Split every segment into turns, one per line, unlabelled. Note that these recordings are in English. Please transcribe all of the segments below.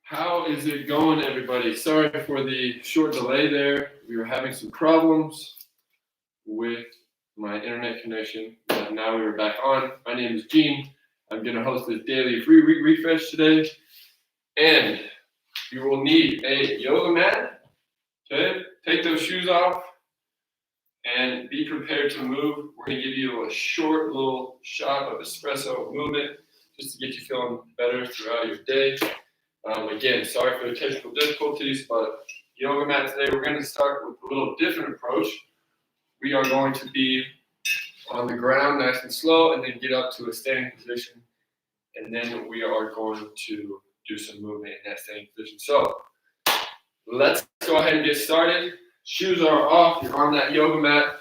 How is it going, everybody? Sorry for the short delay there. We were having some problems with my internet connection, but now we are back on. My name is Gene. I'm going to host this daily free refresh today, and you will need a yoga mat. Okay, take those shoes off and be prepared to move. We're going to give you a short little shot of espresso movement just to get you feeling better throughout your day. Again, sorry for the technical difficulties, but yoga mat today, we're going to start with a little different approach. We are going to be on the ground nice and slow and then get up to a standing position. And then we are going to do some movement in that standing position. So let's go ahead and get started. Shoes are off. You're on that yoga mat.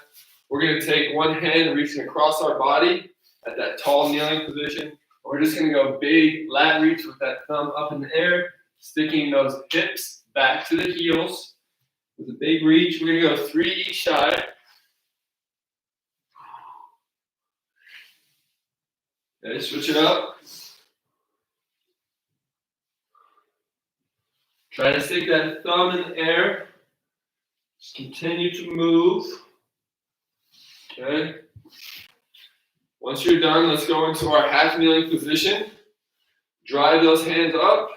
We're going to take one hand reaching across our body at that tall kneeling position. We're just going to go big lat reach with that thumb up in the air, sticking those hips back to the heels. With a big reach, we're going to go 3 each side. Okay, switch it up. Try to stick that thumb in the air. Just continue to move. Okay. Once you're done, let's go into our half kneeling position. Drive those hands up.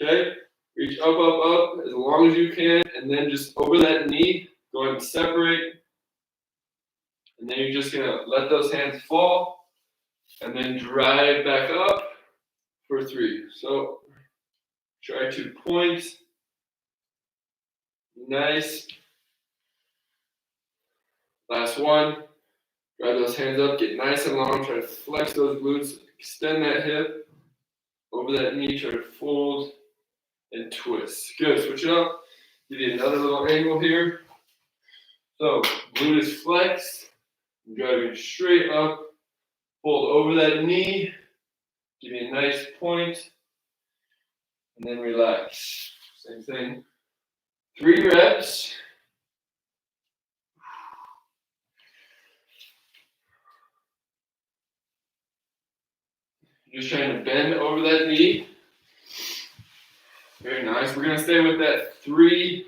Okay. Reach up, up, up as long as you can, and then just over that knee, go ahead and separate. And then you're just gonna let those hands fall, and then drive back up for 3. So try to point. Nice. Last one. Drive those hands up, get nice and long, try to flex those glutes, extend that hip, over that knee, try to fold and twist. Good, switch it up. Give you another little angle here. So, glute is flexed, driving straight up, fold over that knee, give you a nice point, and then relax. Same thing. 3 reps. Just trying to bend over that knee. Very nice. We're going to stay with that 3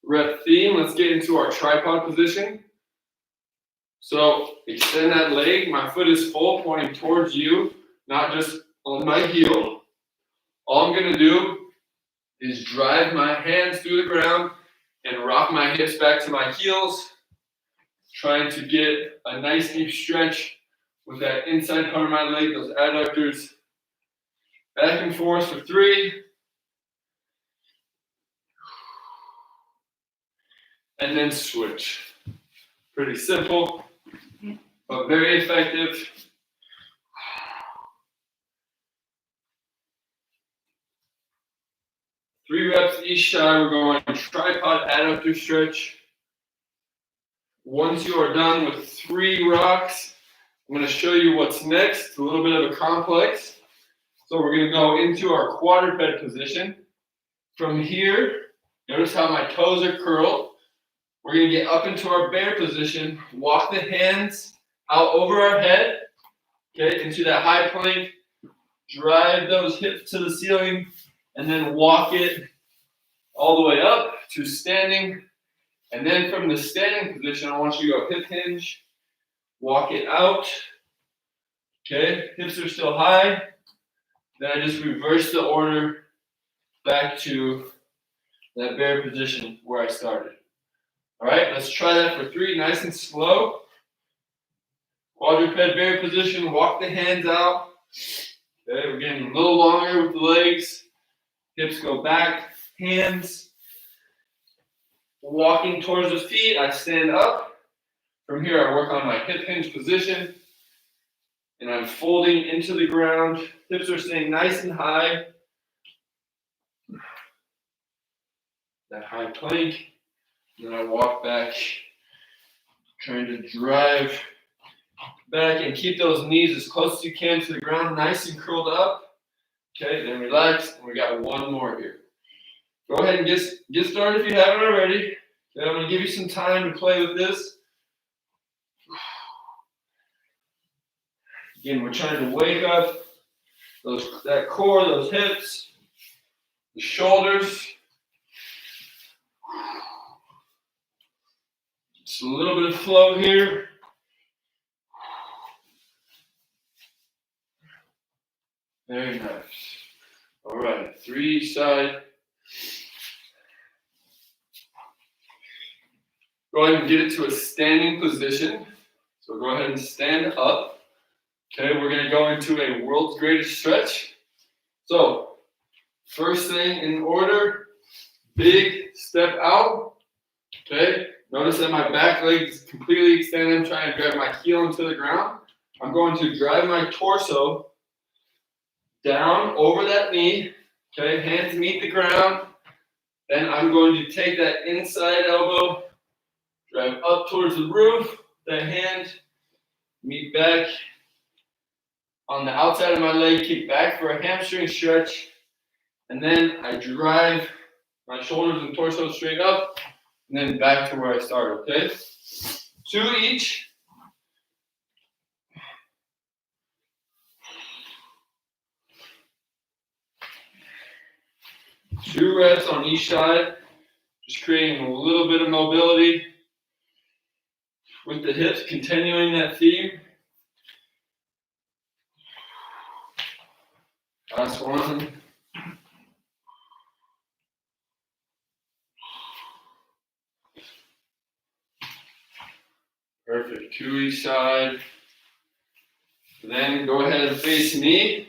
rep theme. Let's get into our tripod position. So extend that leg. My foot is full, pointing towards you, not just on my heel. All I'm going to do is drive my hands through the ground and rock my hips back to my heels, trying to get a nice deep stretch with that inside part of my leg, those adductors. Back and forth for 3. And then switch. Pretty simple, but very effective. 3 reps each side. We're going tripod adductor stretch. Once you are done with 3 rocks, I'm going to show you what's next. It's a little bit of a complex. So we're going to go into our quadruped position. From here, notice how my toes are curled. We're going to get up into our bear position. Walk the hands out over our head, okay, into that high plank. Drive those hips to the ceiling, and then walk it all the way up to standing. And then from the standing position, I want you to go hip hinge. Walk it out. Okay, hips are still high. Then I just reverse the order back to that bear position where I started. All right, let's try that for 3, nice and slow. Quadruped bear position, walk the hands out. Okay, we're getting a little longer with the legs. Hips go back, hands. Walking towards the feet, I stand up. From here, I work on my hip hinge position. And I'm folding into the ground. Hips are staying nice and high. That high plank. Then I walk back, trying to drive back and keep those knees as close as you can to the ground, nice and curled up. Okay, then relax. And we got 1 more here. Go ahead and get started if you haven't already. Okay, I'm going to give you some time to play with this. Again, we're trying to wake up that core, those hips, the shoulders. Just a little bit of flow here. Very nice. All right, 3 each side. Go ahead and get it to a standing position. So go ahead and stand up. Okay, we're going to go into a world's greatest stretch. So, first thing in order, big step out. Okay, notice that my back leg is completely extended. I'm trying to drive my heel into the ground. I'm going to drive my torso down over that knee. Okay, hands meet the ground. Then I'm going to take that inside elbow, drive up towards the roof. The hand meet back on the outside of my leg, kick back for a hamstring stretch. And then I drive my shoulders and torso straight up, and then back to where I started, okay? 2 each. Two reps on each side, just creating a little bit of mobility with the hips, continuing that theme. Last one. Perfect. 2 each side. Then go ahead and face me.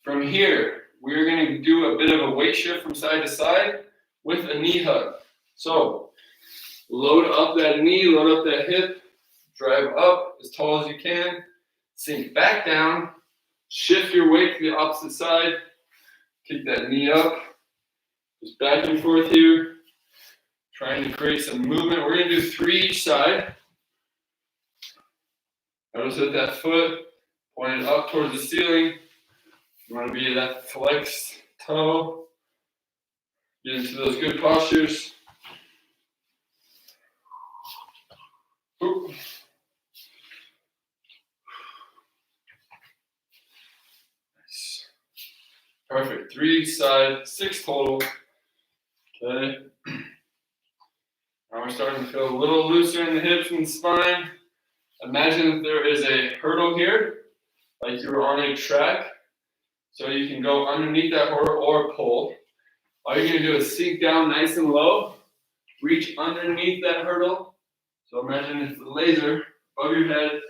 From here, we're going to do a bit of a weight shift from side to side with a knee hug. So, load up that knee, load up that hip, drive up as tall as you can, sink back down, shift your weight to the opposite side, kick that knee up, just back and forth here, trying to create some movement. We're going to do 3 each side. Notice that foot pointed up towards the ceiling. You want to be that flexed toe. Get into those good postures. Ooh. Nice. Perfect. 3 each side, 6 total. Okay. Now we're starting to feel a little looser in the hips and the spine. Imagine that there is a hurdle here, like you're on a track. So you can go underneath that hurdle or pull. All you're going to do is sink down nice and low, reach underneath that hurdle. So imagine it's the laser above your head,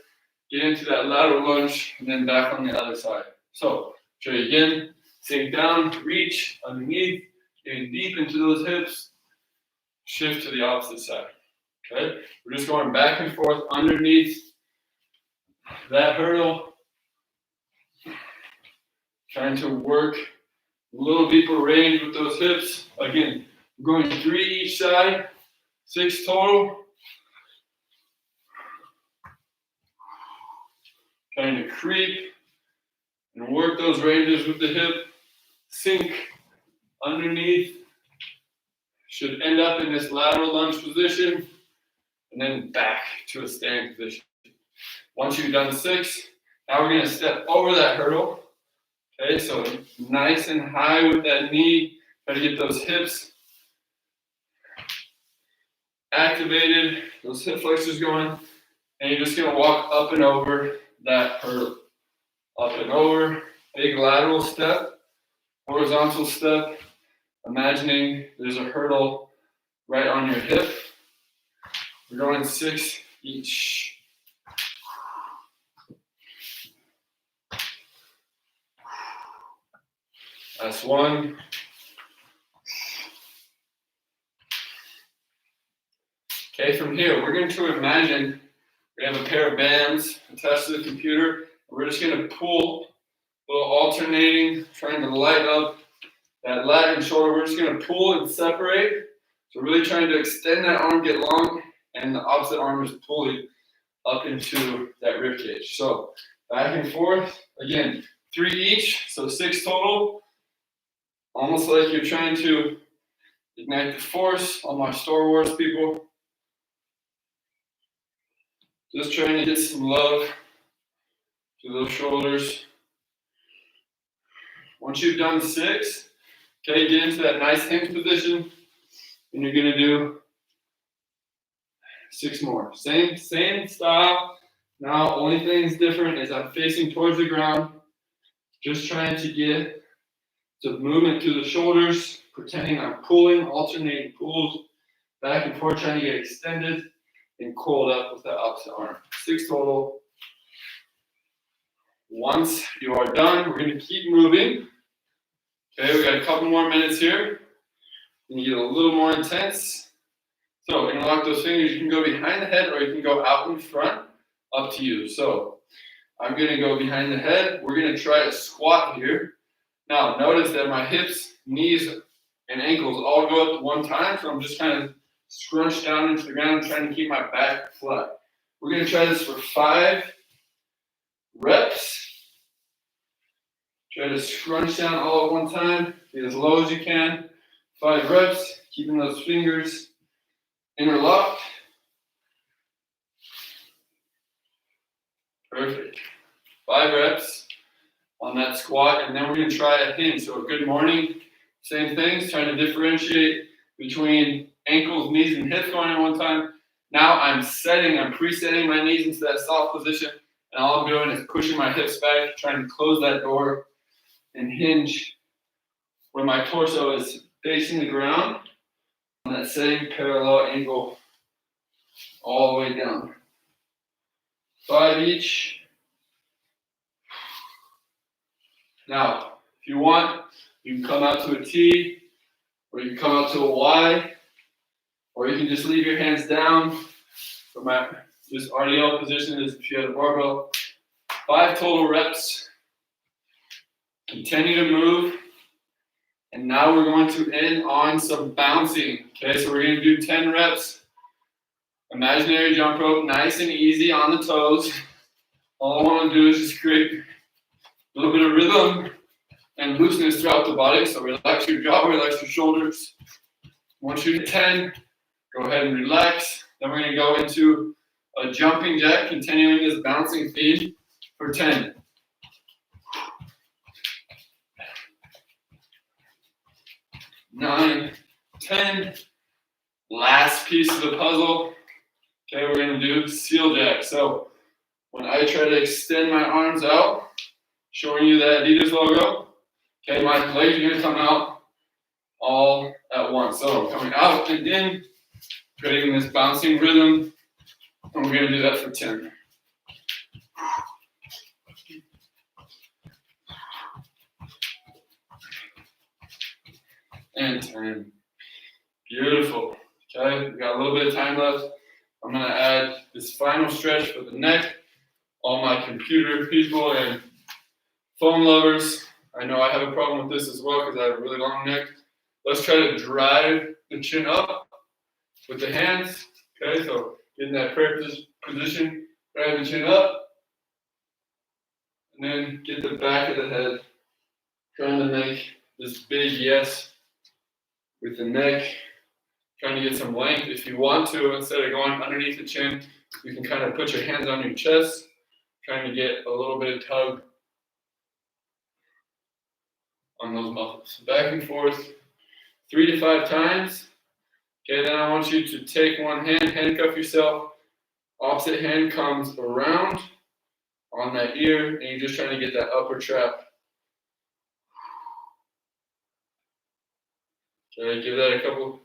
get into that lateral lunge, and then back on the other side. So show you again, sink down, reach underneath, getting deep into those hips, shift to the opposite side. Okay, we're just going back and forth underneath that hurdle, trying to work a little deeper range with those hips. Again, we're going 3 each side, 6 total. Trying to creep and work those ranges with the hip. Sink underneath. Should end up in this lateral lunge position. And then back to a standing position. Once you've done 6, now we're going to step over that hurdle. Okay, so nice and high with that knee. Try to get those hips activated, those hip flexors going. And you're just going to walk up and over that hurdle. Up and over, big lateral step, horizontal step. Imagining there's a hurdle right on your hip. We're going 6 each. That's 1. Okay, from here, we're going to imagine we have a pair of bands attached to the computer. We're just going to pull, a little alternating, trying to light up that lat and shoulder. We're just going to pull and separate. So really trying to extend that arm, get long, and the opposite arm is pulling up into that rib cage. So back and forth. Again, 3 each, so 6 total. Almost like you're trying to ignite the force. All my Star Wars people. Just trying to get some love to those shoulders. Once you've done 6, Okay, get into that nice hinge position, and you're gonna do 6 more. Same style. Now, only thing's different is I'm facing towards the ground, just trying to get some movement through the shoulders, pretending I'm pulling, alternating pulls, back and forth, trying to get extended and coiled up with the opposite arm. 6 total. Once you are done, we're going to keep moving. Okay, we got a couple more minutes here. You get a little more intense. So interlock those fingers. You can go behind the head or you can go out in front. Up to you. So I'm going to go behind the head. We're going to try a squat here. Now notice that my hips, knees, and ankles all go up at one time. So I'm just kind of scrunched down into the ground, trying to keep my back flat. We're going to try this for 5 reps. Try to scrunch down all at one time. Get as low as you can. 5 reps, keeping those fingers interlocked. Perfect. 5 reps on that squat, and then we're going to try a hinge. So good morning, same things, trying to differentiate between ankles, knees, and hips going at one time. Now I'm presetting my knees into that soft position, and all I'm doing is pushing my hips back, trying to close that door and hinge where my torso is facing the ground on that same parallel angle all the way down. 5 each. Now, if you want, you can come out to a T, or you can come out to a Y, or you can just leave your hands down for my just RDL position as if you had a barbell. 5 total reps. Continue to move. And now we're going to end on some bouncing. Okay, so we're going to do 10 reps. Imaginary jump rope, nice and easy on the toes. All I want to do is just create a little bit of rhythm and looseness throughout the body. So relax your jaw, relax your shoulders. Once you hit 10, go ahead and relax. Then we're going to go into a jumping jack, continuing this bouncing theme for 10. 9, 10. Last piece of the puzzle. Okay, we're going to do seal jack. So when I try to extend my arms out, showing you that Adidas logo, okay, my legs are going to come out all at once. So coming out and in, creating this bouncing rhythm, and we're going to do that for 10. And 10. Beautiful. Okay, we got a little bit of time left. I'm going to add this final stretch for the neck. All my computer people and phone lovers, I know I have a problem with this as well because I have a really long neck. Let's try to drive the chin up with the hands. Okay, so get in that prayer position, drive the chin up, and then get the back of the head, trying to make this big yes with the neck, trying to get some length. If you want to, instead of going underneath the chin, you can kind of put your hands on your chest, trying to get a little bit of tug on those muscles. Back and forth 3 to 5 times. Okay, then I want you to take one hand, handcuff yourself. Opposite hand comes around on that ear, and you're just trying to get that upper trap. Okay, give that a couple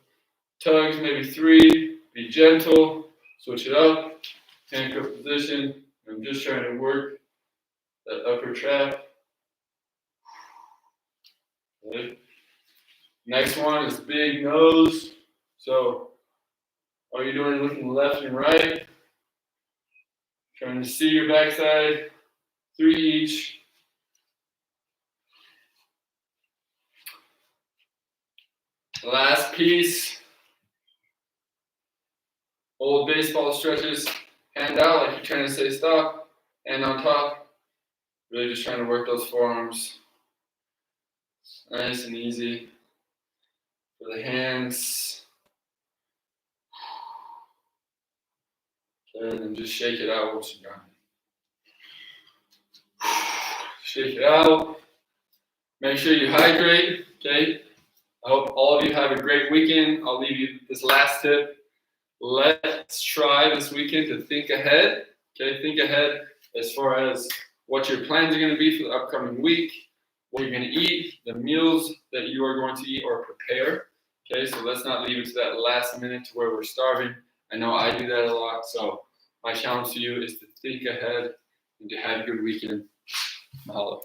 tugs, maybe 3. Be gentle. Switch it up. Handcuff position. I'm just trying to work that upper trap. Okay. Next one is big nose. So all you're doing is looking left and right. Trying to see your backside. 3 each. Last piece. Old baseball stretches. Hand out like you're trying to say stop. Hand on top. Really just trying to work those forearms. Nice and easy. For the hands. Okay, and then just shake it out once you're done. Shake it out. Make sure you hydrate. Okay. I hope all of you have a great weekend. I'll leave you this last tip. Let's try this weekend to think ahead. Okay, think ahead as far as what your plans are going to be for the upcoming week, what you're going to eat, the meals that you are going to eat or prepare. Okay, so let's not leave it to that last minute to where we're starving. I know I do that a lot. So my challenge to you is to think ahead and to have a good weekend. Mahalo.